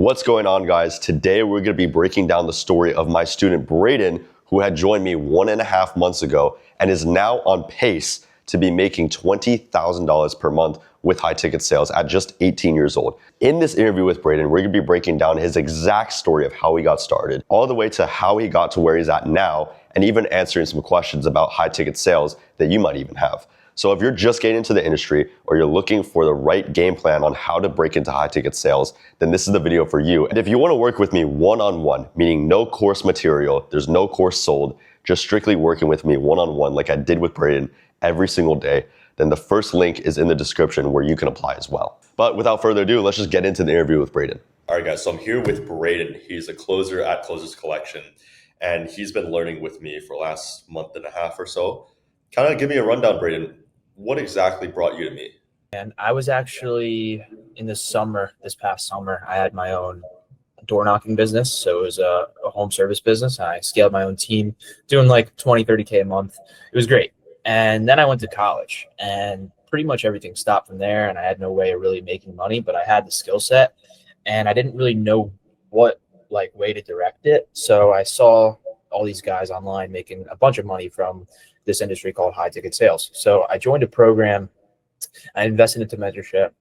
What's going on, guys? Today we're going to be breaking down the story of my student Bradan, who had joined me 1.5 months ago and is now on pace to be making $20,000 per month with high ticket sales at just 18 years old. In this interview with Bradan, we're going to be breaking down his exact story of how he got started, all the way to how he got to where he's at now, and even answering some questions about high ticket sales that you might even have. So if you're just getting into the industry or you're looking for the right game plan on how to break into high ticket sales, then this is the video for you. And if you want to work with me one-on-one, meaning no course material, there's no course sold, just strictly working with me one-on-one like I did with Bradan every single day, then the first link is in the description where you can apply as well. But without further ado, let's just get into the interview with Bradan. All right, guys, so I'm here with Bradan. He's a closer at Closers Collection, and he's been learning with me for the last month and a half or so. Kind of give me a rundown, Bradan. What exactly brought you to me? And I was actually in this past summer, I had my own door knocking business. So it was a home service business. I scaled my own team, doing like 20, 30K a month. It was great. And then I went to college and pretty much everything stopped from there. And I had no way of really making money, but I had the skill set and I didn't really know what way to direct it. So I saw all these guys online making a bunch of money from this industry called high ticket sales. So I joined a program, I invested into mentorship,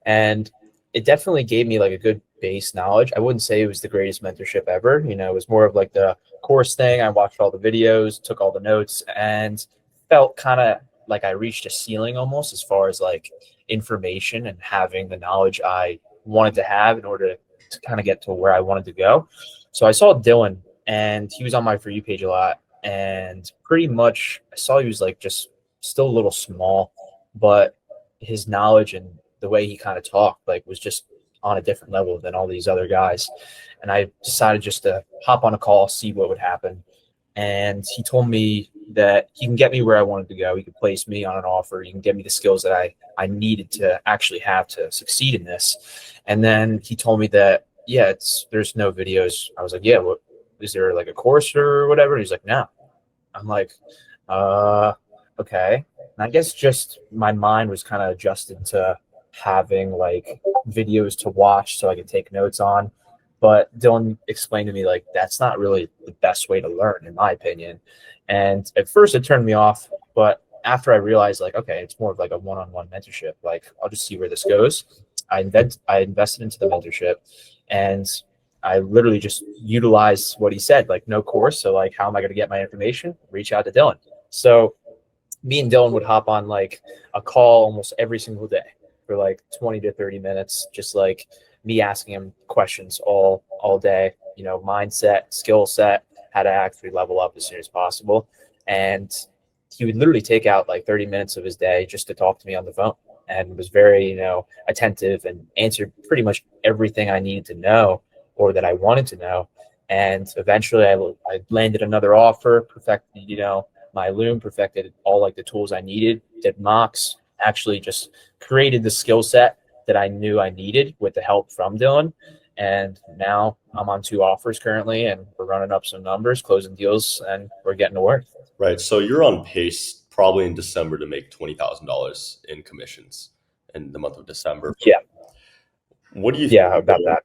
and it definitely gave me like a good base knowledge. I wouldn't say it was the greatest mentorship ever. You know, it was more of like the course thing. I watched all the videos, took all the notes, and felt kind of like I reached a ceiling almost as far as like information and having the knowledge I wanted to have in order to kind of get to where I wanted to go. So I saw Dylan, and he was on my For You page a lot. And pretty much I saw he was like just still a little small, but his knowledge and the way he kind of talked like was just on a different level than all these other guys. And I decided just to hop on a call, see what would happen. And he told me that he can get me where I wanted to go. He could place me on an offer. He can get me the skills that I needed to actually have to succeed in this. And then he told me that, yeah, there's no videos. I was like, yeah, what? Is there like a course or whatever? And he's like, no. I'm like, okay. And I guess just my mind was kind of adjusted to having like videos to watch so I could take notes on. But Dylan explained to me like that's not really the best way to learn, in my opinion. And at first it turned me off, but after I realized like, okay, it's more of like a one-on-one mentorship. Like I'll just see where this goes. I invested into the mentorship, and I literally just utilized what he said, like no course. So like, how am I going to get my information? Reach out to Dylan. So me and Dylan would hop on like a call almost every single day for like 20 to 30 minutes, just like me asking him questions all day, you know, mindset, skill set, how to actually level up as soon as possible. And he would literally take out like 30 minutes of his day just to talk to me on the phone, and was very, you know, attentive and answered pretty much everything I needed to know or that I wanted to know. And eventually I landed another offer, perfected, you know, my loom, perfected all like the tools I needed, did mocks, actually just created the skill set that I knew I needed with the help from Dylan. And now I'm on 2 offers currently, and we're running up some numbers, closing deals, and we're getting to work. Right. So you're on pace probably in December to make $20,000 in commissions in the month of December. Yeah. What do you Yeah, about that.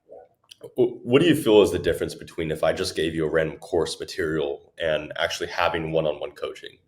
What do you feel is the difference between if I just gave you a random course material and actually having one-on-one coaching?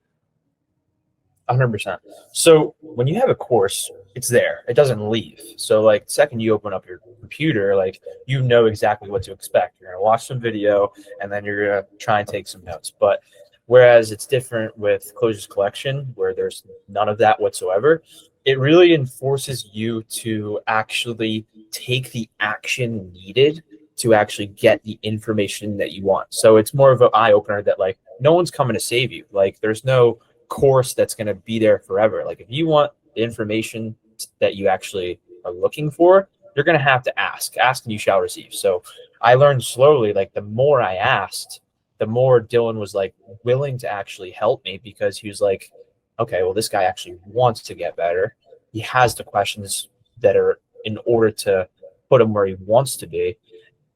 100%. So when you have a course, it's there. It doesn't leave. So like the second you open up your computer, like you know exactly what to expect. You're going to watch some video and then you're going to try and take some notes. But whereas it's different with Closers Collection, where there's none of that whatsoever, it really enforces you to actually take the action needed to actually get the information that you want. So it's more of an eye opener that like no one's coming to save you. Like there's no course that's going to be there forever. Like if you want the information that you actually are looking for, you're going to have to ask and you shall receive. So I learned slowly, like the more I asked, the more Dylan was like willing to actually help me, because he was like, okay, well, this guy actually wants to get better. He has the questions that are in order to put him where he wants to be.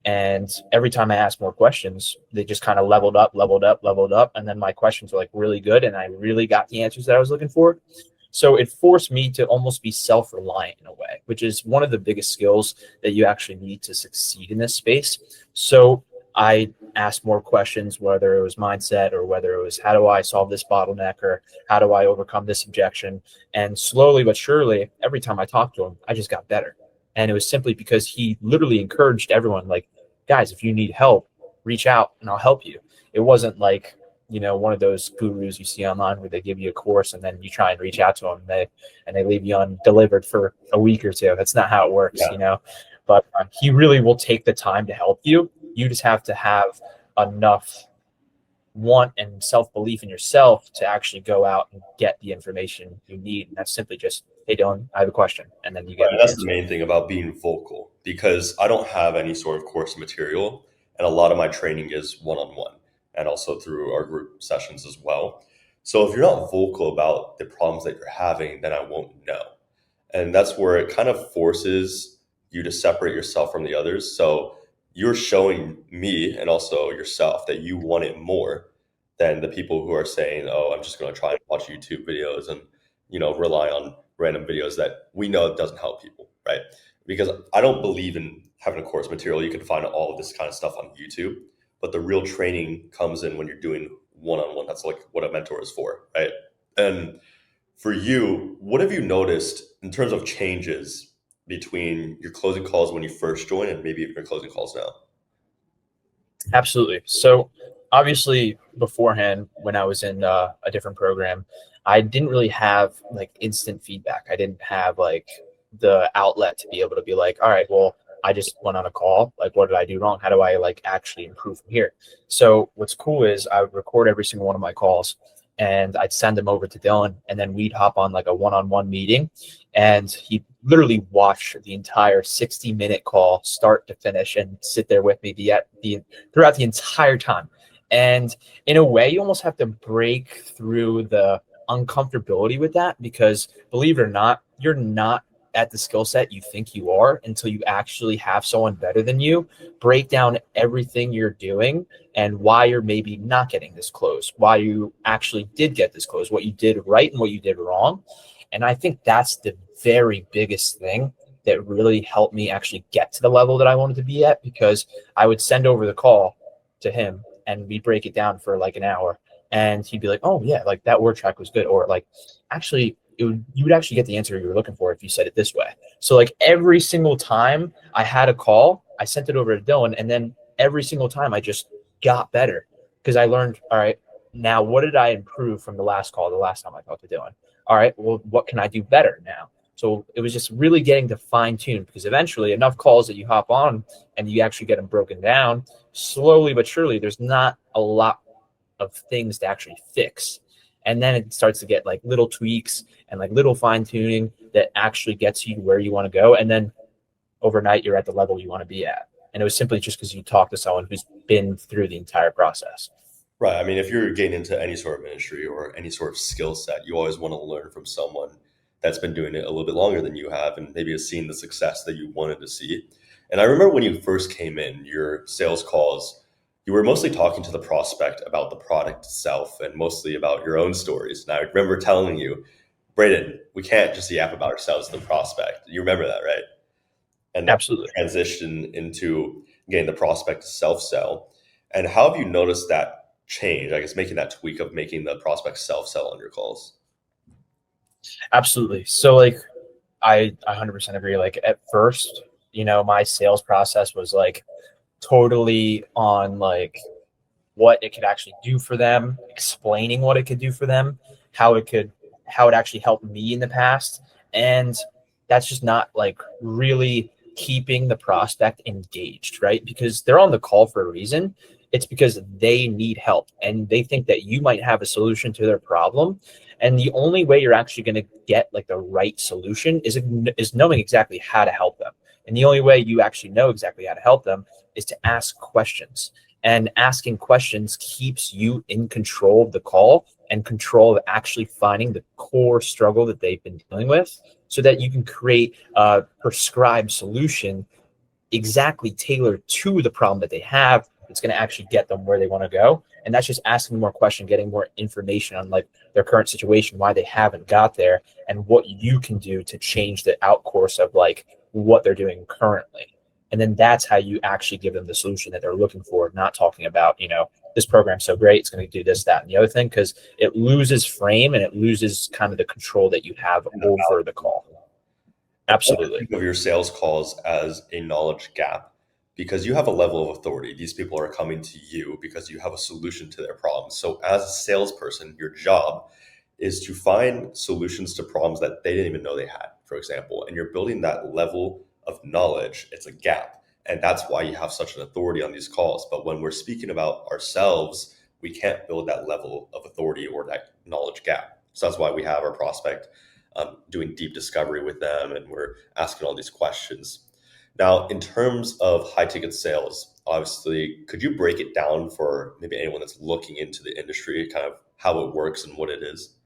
And every time I asked more questions, they just kind of leveled up. And then my questions were like really good, and I really got the answers that I was looking for. So it forced me to almost be self-reliant in a way, which is one of the biggest skills that you actually need to succeed in this space. So I asked more questions, whether it was mindset or whether it was how do I solve this bottleneck or how do I overcome this objection. And slowly but surely, every time I talked to him, I just got better. And it was simply because he literally encouraged everyone, like, guys, if you need help, reach out and I'll help you. It wasn't like, one of those gurus you see online where they give you a course and then you try and reach out to them and they leave you undelivered for a week or two. That's not how it works, But he really will take the time to help you. You just have to have enough want and self-belief in yourself to actually go out and get the information you need. And that's simply just, hey, Dylan, I have a question. And then you get Right, that's the main thing about being vocal, because I don't have any sort of course material, and a lot of my training is one-on-one and also through our group sessions as well. So if you're not vocal about the problems that you're having, then I won't know. And that's where it kind of forces you to separate yourself from the others. So you're showing me and also yourself that you want it more than the people who are saying, "Oh, I'm just going to try and watch YouTube videos and rely on random videos that we know doesn't help people," right? Because I don't believe in having a course material. You can find all of this kind of stuff on YouTube, but the real training comes in when you're doing one-on-one. That's like what a mentor is for, right? And for you, what have you noticed in terms of changes between your closing calls when you first joined and maybe even your closing calls now? Absolutely. So obviously beforehand, when I was in a different program, I didn't really have like instant feedback. I didn't have like the outlet to be able to be like, all right, well, I just went on a call. Like, what did I do wrong? How do I like actually improve from here? So what's cool is I would record every single one of my calls and I'd send them over to Dylan, and then we'd hop on like a one-on-one meeting, and he literally watch the entire 60-minute call start to finish and sit there with me throughout the entire time. And in a way, you almost have to break through the uncomfortability with that, because believe it or not, you're not at the skill set you think you are until you actually have someone better than you break down everything you're doing and why you're maybe not getting this close, why you actually did get this close, what you did right and what you did wrong. And I think that's the very biggest thing that really helped me actually get to the level that I wanted to be at, because I would send over the call to him and we'd break it down for like an hour and he'd be like, oh yeah, like that word track was good. Or like, actually, you would actually get the answer you were looking for if you said it this way. So like every single time I had a call, I sent it over to Dylan, and then every single time I just got better because I learned, all right, now what did I improve from the last call, the last time I talked to Dylan? All right, well, what can I do better now? So it was just really getting to fine tune, because eventually enough calls that you hop on and you actually get them broken down slowly but surely, there's not a lot of things to actually fix. And then it starts to get like little tweaks and like little fine tuning that actually gets you to where you want to go. And then overnight, you're at the level you want to be at. And it was simply just because you talk to someone who's been through the entire process. Right. I mean, if you're getting into any sort of ministry or any sort of skill set, you always want to learn from someone that's been doing it a little bit longer than you have and maybe has seen the success that you wanted to see. And I remember when you first came in, your sales calls, you were mostly talking to the prospect about the product itself and mostly about your own stories. And I remember telling you, Braden, we can't just yap about ourselves to the prospect. You remember that, right? And that Absolutely. transition into getting the prospect to self-sell. And how have you noticed that change, I guess, making that tweak of making the prospect self-sell on your calls? Absolutely. So like I 100% agree. Like at first, my sales process was like totally on like what it could actually do for them, explaining what it could do for them, how it actually helped me in the past. And that's just not like really keeping the prospect engaged, right? Because they're on the call for a reason. It's because they need help and they think that you might have a solution to their problem. And the only way you're actually going to get like the right solution is knowing exactly how to help them. And the only way you actually know exactly how to help them is to ask questions. And asking questions keeps you in control of the call and control of actually finding the core struggle that they've been dealing with, so that you can create a prescribed solution exactly tailored to the problem that they have, that's going to actually get them where they want to go. And that's just asking more questions, getting more information on like their current situation, why they haven't got there, and what you can do to change the outcourse of like what they're doing currently. And then that's how you actually give them the solution that they're looking for, not talking about, this program's so great, it's going to do this, that, and the other thing, because it loses frame and it loses kind of the control that you have over the call. Absolutely. Think of your sales calls as a knowledge gap because you have a level of authority. These people are coming to you because you have a solution to their problems. So, as a salesperson, your job is to find solutions to problems that they didn't even know they had, for example, and you're building that level of knowledge. It's a gap. And that's why you have such an authority on these calls. But when we're speaking about ourselves, we can't build that level of authority or that knowledge gap. So that's why we have our prospect doing deep discovery with them, and we're asking all these questions. Now, in terms of high ticket sales, obviously, could you break it down for maybe anyone that's looking into the industry, kind of how it works and what it is?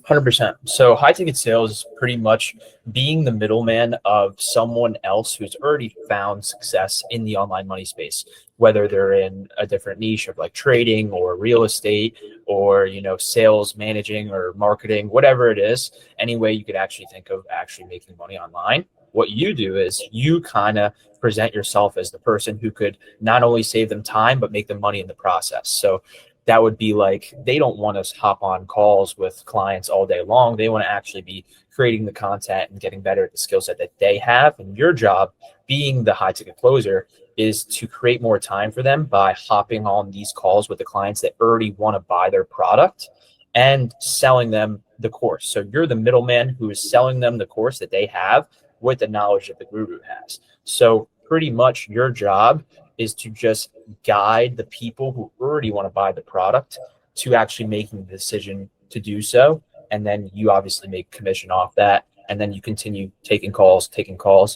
100%. So high ticket sales is pretty much being the middleman of someone else who's already found success in the online money space, whether they're in a different niche of like trading or real estate or, sales, managing or marketing, whatever it is, any way you could actually think of actually making money online. What you do is you kind of present yourself as the person who could not only save them time, but make them money in the process. So that would be like, they don't want to hop on calls with clients all day long. They want to actually be creating the content and getting better at the skill set that they have. And your job, being the high ticket closer, is to create more time for them by hopping on these calls with the clients that already want to buy their product and selling them the course. So you're the middleman who is selling them the course that they have with the knowledge that the guru has. So pretty much your job is to just guide the people who already want to buy the product to actually making the decision to do so. And then you obviously make commission off that. And then you continue taking calls,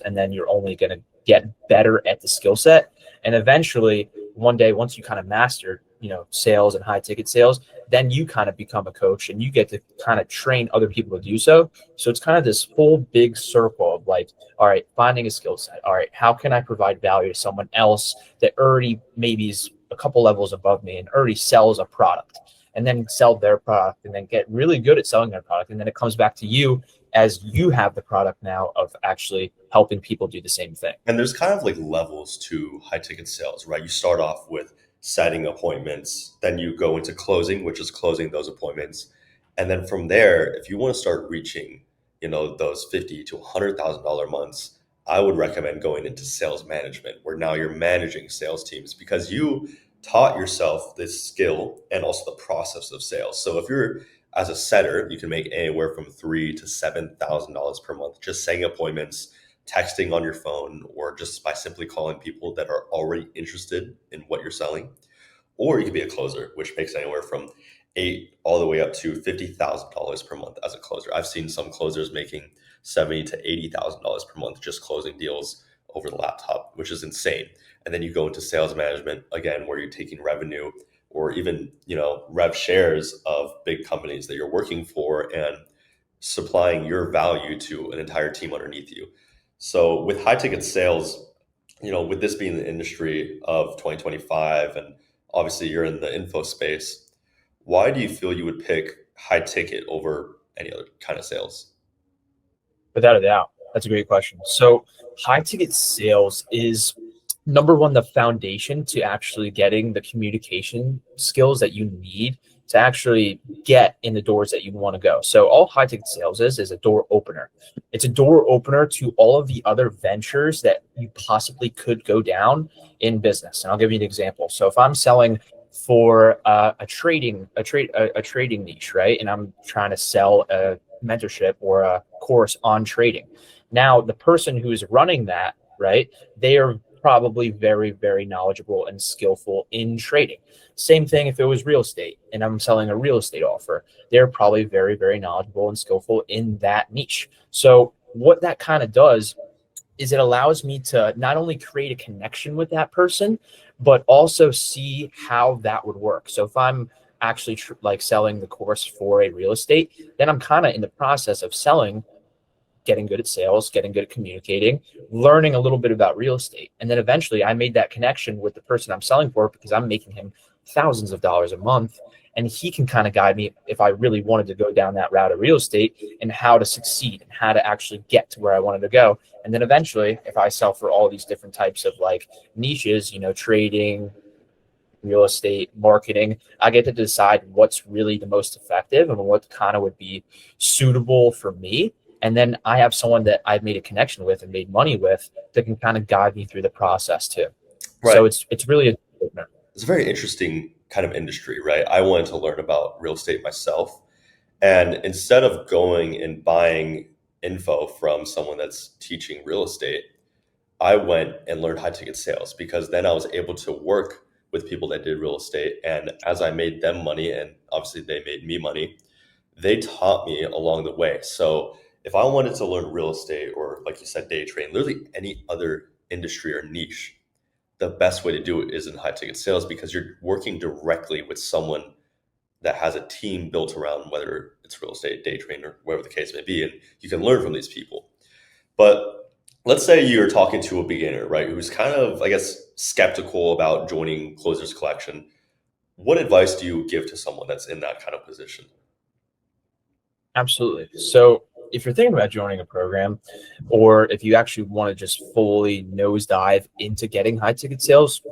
and then you're only going to get better at the skill set. And eventually, one day, once you kind of master, sales and high ticket sales, then you kind of become a coach and you get to kind of train other people to do so. So it's kind of this whole big circle of like, all right, finding a skill set. All right, how can I provide value to someone else that already maybe is a couple levels above me and already sells a product, and then sell their product and then get really good at selling their product. And then it comes back to you as you have the product now of actually helping people do the same thing. And there's kind of like levels to high ticket sales, right? You start off with setting appointments, then you go into closing, which is closing those appointments. And then from there, if you want to start reaching, those $50,000 to $100,000 months, I would recommend going into sales management, where now you're managing sales teams because you taught yourself this skill and also the process of sales. So if you're as a setter, you can make anywhere from $3,000 to $7,000 per month just setting appointments, texting on your phone, or just by simply calling people that are already interested in what you're selling. Or you could be a closer, which makes anywhere from $8,000 all the way up to $50,000 per month as a closer. I've seen some closers making $70,000 to $80,000 per month just closing deals over the laptop, which is insane. And then you go into sales management again, where you're taking revenue or even rev shares of big companies that you're working for and supplying your value to an entire team underneath you. So with high ticket sales, with this being the industry of 2025, and obviously you're in the info space, why do you feel you would pick high ticket over any other kind of sales? Without a doubt. That's a great question. So high ticket sales is, number one, the foundation to actually getting the communication skills that you need to actually get in the doors that you want to go. So all high ticket sales is a door opener. It's a door opener to all of the other ventures that you possibly could go down in business. And I'll give you an example. So if I'm selling for a trading niche, right, and I'm trying to sell a mentorship or a course on trading. Now, the person who's running that, right, they are probably very, very knowledgeable and skillful in trading. Same thing if it was real estate and I'm selling a real estate offer. They're probably very, very knowledgeable and skillful in that niche. So what that kind of does is it allows me to not only create a connection with that person, but also see how that would work. So if I'm actually selling the course for a real estate, then I'm kind of in the process of getting good at sales, getting good at communicating, learning a little bit about real estate. And then eventually I made that connection with the person I'm selling for because I'm making him thousands of dollars a month. And he can kind of guide me if I really wanted to go down that route of real estate and how to succeed and how to actually get to where I wanted to go. And then eventually, if I sell for all these different types of like niches, trading, real estate, marketing, I get to decide what's really the most effective and what kind of would be suitable for me. And then I have someone that I've made a connection with and made money with that can kind of guide me through the process too. Right. So it's really a It's a very interesting kind of industry, right? I wanted to learn about real estate myself. And instead of going and buying info from someone that's teaching real estate, I went and learned high ticket sales because then I was able to work with people that did real estate. And as I made them money, and obviously they made me money, they taught me along the way. So if I wanted to learn real estate or, like you said, day trade, literally any other industry or niche, the best way to do it is in high ticket sales because you're working directly with someone that has a team built around whether it's real estate, day trading, or whatever the case may be. And you can learn from these people. But let's say you're talking to a beginner, right, who's kind of, I guess, skeptical about joining Closers Collection. What advice do you give to someone that's in that kind of position? Absolutely. So if you're thinking about joining a program, or if you actually want to just fully nosedive into getting high ticket sales,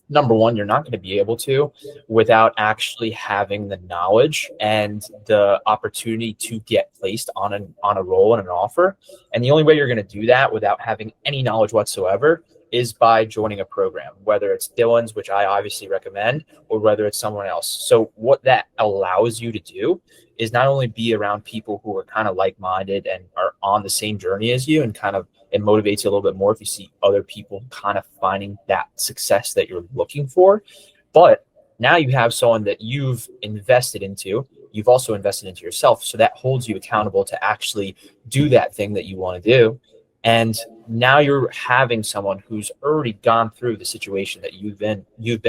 number one, you're not going to be able to without actually having the knowledge and the opportunity to get placed on a role and an offer. And the only way you're going to do that without having any knowledge whatsoever is by joining a program, whether it's Dylan's, which I obviously recommend, or whether it's someone else. So what that allows you to do is not only be around people who are kind of like-minded and are on the same journey as you, and kind of it motivates you a little bit more if you see other people kind of finding that success that you're looking for. But now you have someone that you've invested into. You've also invested into yourself. So that holds you accountable to actually do that thing that you want to do. And now you're having someone who's already gone through the situation that you've been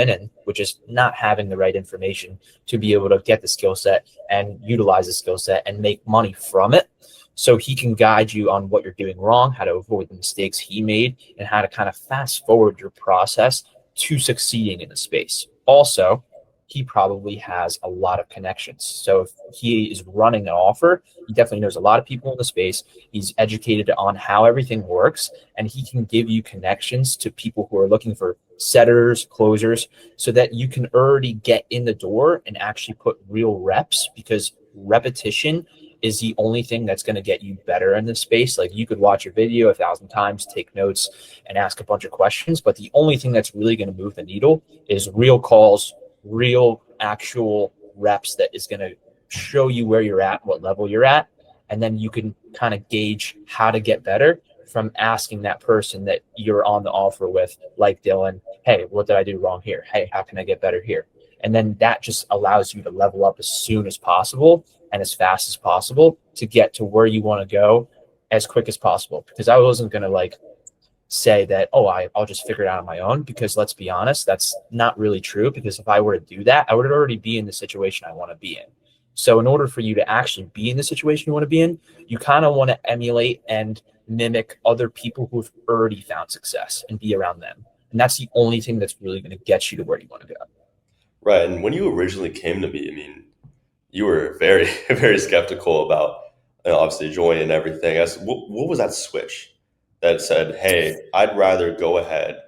in, which is not having the right information to be able to get the skill set and utilize the skill set and make money from it. So he can guide you on what you're doing wrong, how to avoid the mistakes he made, and how to kind of fast forward your process to succeeding in the space. Also, he probably has a lot of connections. So if he is running an offer, he definitely knows a lot of people in the space. He's educated on how everything works, and he can give you connections to people who are looking for setters, closers, so that you can already get in the door and actually put real reps, because repetition is the only thing that's going to get you better in this space. Like, you could watch a video 1,000 times, take notes, and ask a bunch of questions, but the only thing that's really going to move the needle is real calls, real actual reps that is going to show you where you're at, what level you're at. And then you can kind of gauge how to get better from asking that person that you're on the offer with, like Dylan, hey, what did I do wrong here? Hey, how can I get better here? And then that just allows you to level up as soon as possible and as fast as possible to get to where you want to go as quick as possible. Because I wasn't going to say that, I'll just figure it out on my own, because let's be honest, that's not really true. Because if I were to do that, I would already be in the situation I want to be in. So in order for you to actually be in the situation you want to be in, you kind of want to emulate and mimic other people who've already found success and be around them. And that's the only thing that's really going to get you to where you want to go. Right. And when you originally came to me, I mean, you were very, very skeptical about, obviously joining and everything. What was that switch that said, hey, I'd rather go ahead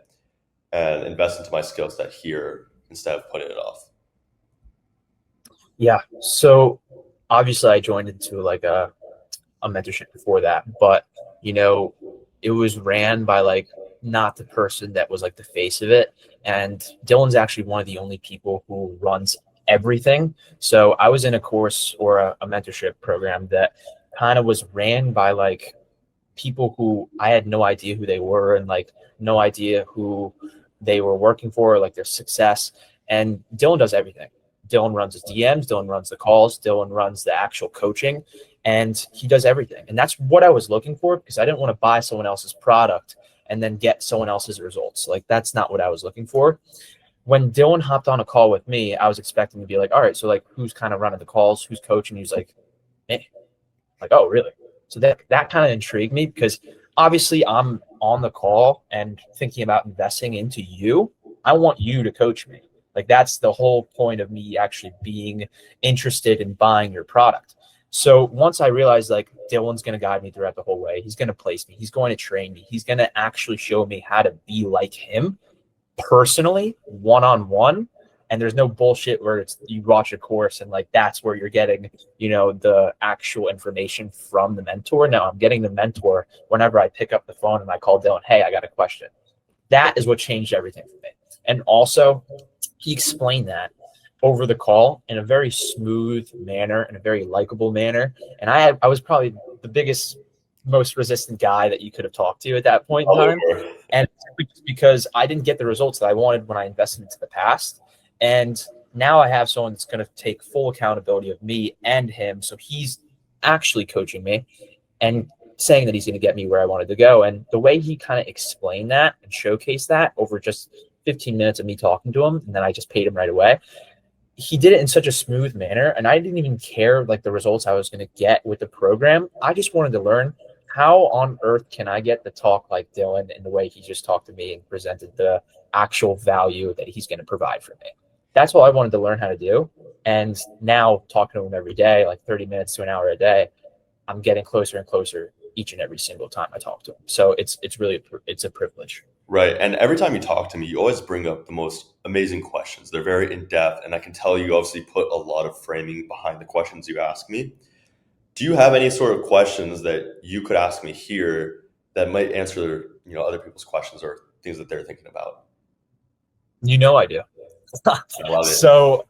and invest into my skill set here instead of putting it off? Yeah. So obviously I joined into a mentorship before that, but it was ran by not the person that was the face of it. And Dylan's actually one of the only people who runs everything. So I was in a course or a mentorship program that kind of was ran by people who I had no idea who they were, and no idea who they were working for, their success. And Dylan does everything. Dylan runs his DMs, Dylan runs the calls, Dylan runs the actual coaching, and he does everything. And that's what I was looking for, because I didn't want to buy someone else's product and then get someone else's results. That's not what I was looking for. When Dylan hopped on a call with me, I was expecting to be all right, so who's kind of running the calls, who's coaching? He's like, me. Oh, really? So that kind of intrigued me because obviously I'm on the call and thinking about investing into you. I want you to coach me. Like that's the whole point of me actually being interested in buying your product. So once I realized like Dylan's going to guide me throughout the whole way, he's going to place me, he's going to train me, he's going to actually show me how to be like him personally, one on one. And there's no bullshit where it's you watch a course and like that's where you're getting, the actual information from the mentor. No, I'm getting the mentor whenever I pick up the phone and I call Dylan, hey, I got a question. That is what changed everything for me. And also, he explained that over the call in a very smooth manner, in a very likable manner. And I was probably the biggest, most resistant guy that you could have talked to at that point in time. And it's because I didn't get the results that I wanted when I invested into the past. And now I have someone that's going to take full accountability of me and him. So he's actually coaching me and saying that he's going to get me where I wanted to go. And the way he kind of explained that and showcased that over just 15 minutes of me talking to him, and then I just paid him right away. He did it in such a smooth manner, and I didn't even care like the results I was going to get with the program. I just wanted to learn how on earth can I get to talk like Dylan in the way he just talked to me and presented the actual value that he's going to provide for me. That's all I wanted to learn how to do. And now talking to him every day, like 30 minutes to an hour a day, I'm getting closer and closer each and every single time I talk to him. So it's really it's a privilege. Right. And every time you talk to me, you always bring up the most amazing questions. They're very in depth. And I can tell you obviously put a lot of framing behind the questions you ask me. Do you have any sort of questions that you could ask me here that might answer, other people's questions or things that they're thinking about? I do. I love it. So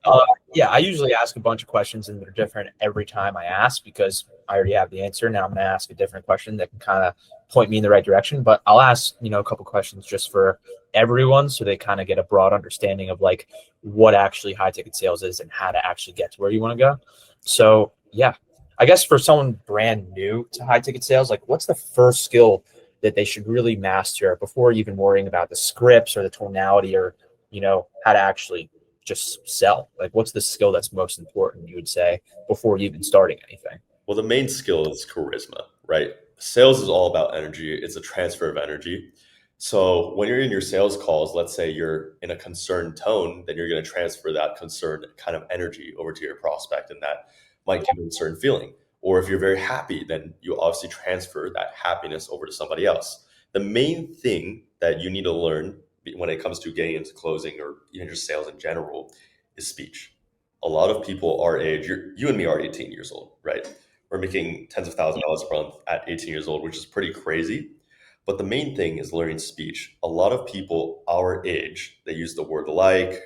yeah, I usually ask a bunch of questions and they're different every time I ask because I already have the answer. Now I'm going to ask a different question that can kind of point me in the right direction. But I'll ask, a couple questions just for everyone so they kind of get a broad understanding of like what actually high ticket sales is and how to actually get to where you want to go. So yeah, I guess for someone brand new to high ticket sales, like what's the first skill that they should really master before even worrying about the scripts or the tonality or how to actually just sell? Like, what's the skill that's most important, you would say, before even starting anything? Well, the main skill is charisma, right? Sales is all about energy. It's a transfer of energy. So when you're in your sales calls, let's say you're in a concerned tone, then you're going to transfer that concerned kind of energy over to your prospect, and that might give them a certain feeling. Or if you're very happy, then you obviously transfer that happiness over to somebody else. The main thing that you need to learn when it comes to getting into closing or even just sales in general is speech. A lot of people our age, you and me are 18 years old, right? We're making tens of thousands of dollars per month at 18 years old, which is pretty crazy. But the main thing is learning speech. A lot of people our age, they use the word like,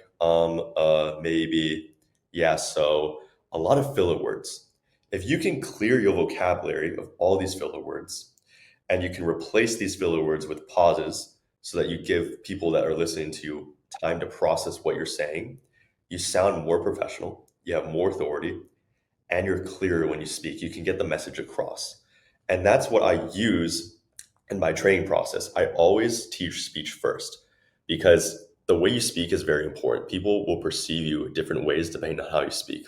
maybe, yeah, so, a lot of filler words. If you can clear your vocabulary of all these filler words and you can replace these filler words with pauses so that you give people that are listening to you time to process what you're saying, you sound more professional, you have more authority, and you're clearer when you speak. You can get the message across. And that's what I use in my training process. I always teach speech first because the way you speak is very important. People will perceive you different ways depending on how you speak.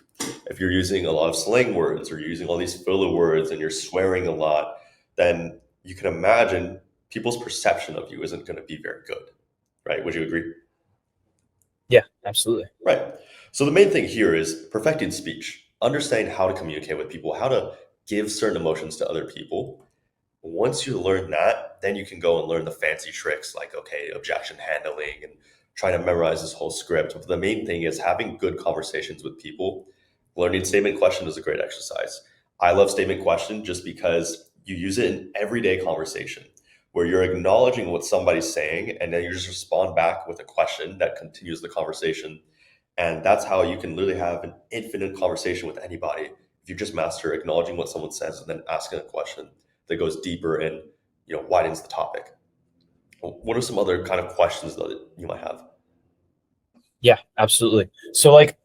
If you're using a lot of slang words or you're using all these filler words and you're swearing a lot, then you can imagine people's perception of you isn't going to be very good, right? Would you agree? Yeah, absolutely. Right. So the main thing here is perfecting speech, understanding how to communicate with people, how to give certain emotions to other people. Once you learn that, then you can go and learn the fancy tricks like, okay, objection handling and trying to memorize this whole script. But the main thing is having good conversations with people. Learning statement question is a great exercise. I love statement question just because you use it in everyday conversation where you're acknowledging what somebody's saying and then you just respond back with a question that continues the conversation. And that's how you can literally have an infinite conversation with anybody if you just master acknowledging what someone says and then asking a question that goes deeper and widens the topic. What are some other kind of questions that you might have? Yeah, absolutely. So like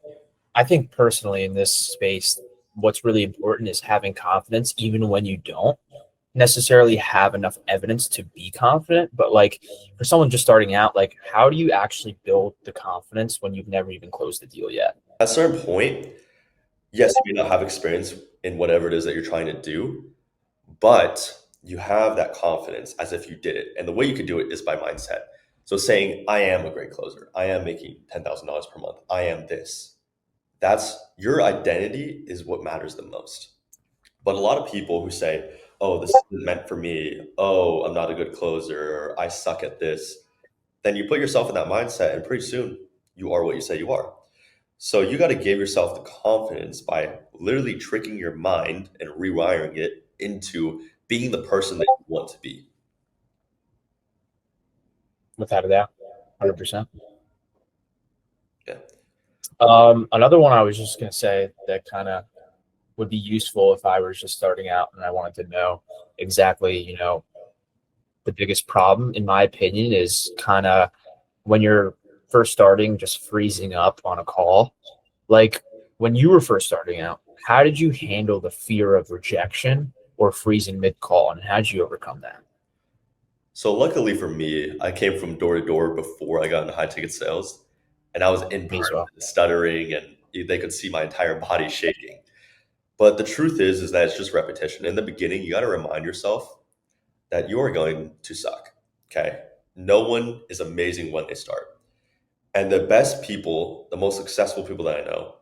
I think personally in this space, what's really important is having confidence even when you don't necessarily have enough evidence to be confident. But like for someone just starting out, like how do you actually build the confidence when you've never even closed the deal yet? At a certain point, yes, you may not have experience in whatever it is that you're trying to do, but you have that confidence as if you did it. And the way you could do it is by mindset. So saying, I am a great closer. I am making $10,000 per month. I am this. That's your identity is what matters the most. But a lot of people who say, oh, this isn't meant for me. Oh, I'm not a good closer. Or I suck at this. Then you put yourself in that mindset and pretty soon you are what you say you are. So you got to give yourself the confidence by literally tricking your mind and rewiring it into being the person that you want to be. Without a doubt, 100%. Yeah. Another one I was just gonna say that kind of would be useful if I was just starting out and I wanted to know exactly, the biggest problem, in my opinion, is kind of when you're first starting, just freezing up on a call. Like when you were first starting out, how did you handle the fear of rejection or freezing mid call, and how did you overcome that? So luckily for me, I came from door to door before I got into high ticket sales, and I was in Me as person well. stuttering, and they could see my entire body shaking. But the truth is that it's just repetition. In the beginning, you got to remind yourself that you are going to suck. Okay. No one is amazing when they start. And the best people, the most successful people that I know,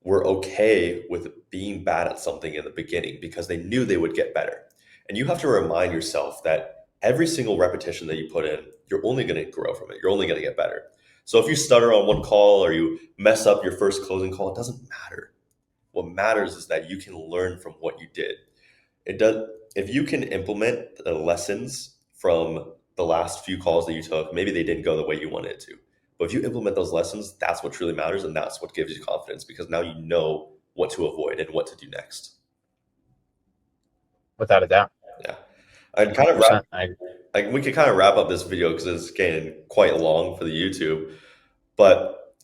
were okay with being bad at something in the beginning because they knew they would get better. And you have to remind yourself that every single repetition that you put in, you're only going to grow from it. You're only going to get better. So if you stutter on one call or you mess up your first closing call, it doesn't matter. What matters is that you can learn from what you did. It does. If you can implement the lessons from the last few calls that you took, maybe they didn't go the way you wanted it to. But if you implement those lessons, that's what truly matters, and that's what gives you confidence because now you know what to avoid and what to do next. Without a doubt. Yeah, I'd kind of wrap. 100%. I Like we could kind of wrap up this video because it's getting quite long for the YouTube. But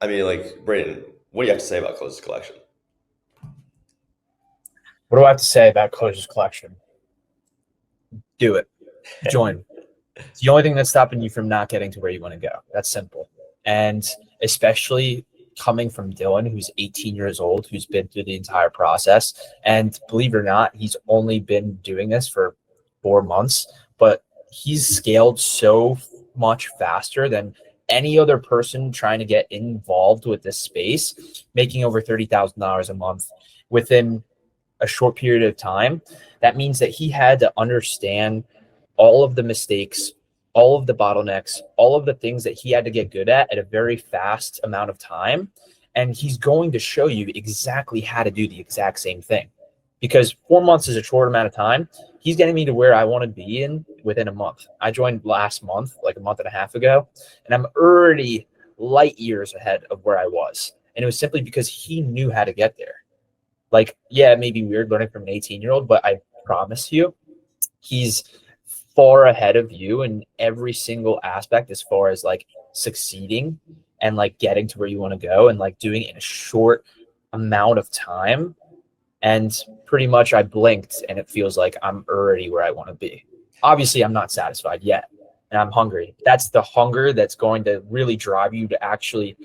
I mean, like Braden, what do you have to say about Closes Collection? What do I have to say about Closures Collection? Do it. Join. It's the only thing that's stopping you from not getting to where you want to go. That's simple. And especially coming from Dylan, who's 18 years old, who's been through the entire process. And believe it or not, he's only been doing this for 4 months, but he's scaled so much faster than any other person trying to get involved with this space, making over $30,000 a month within a short period of time. That means that he had to understand all of the mistakes, all of the bottlenecks, all of the things that he had to get good at a very fast amount of time. And he's going to show you exactly how to do the exact same thing. Because 4 months is a short amount of time. He's getting me to where I want to be in within a month. I joined last month, like a month and a half ago, and I'm already light years ahead of where I was. And it was simply because he knew how to get there. Like, yeah, it may be weird learning from an 18-year-old, but I promise you, he's far ahead of you in every single aspect as far as like succeeding and like getting to where you want to go and like doing it in a short amount of time. And pretty much I blinked and it feels like I'm already where I want to be. Obviously, I'm not satisfied yet and I'm hungry. That's the hunger that's going to really drive you to actually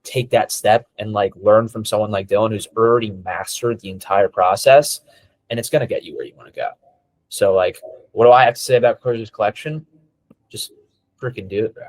take that step and like learn from someone like Dylan who's already mastered the entire process, and it's going to get you where you want to go. So like, what do I have to say about Closures Collection? Just freaking do it, bro.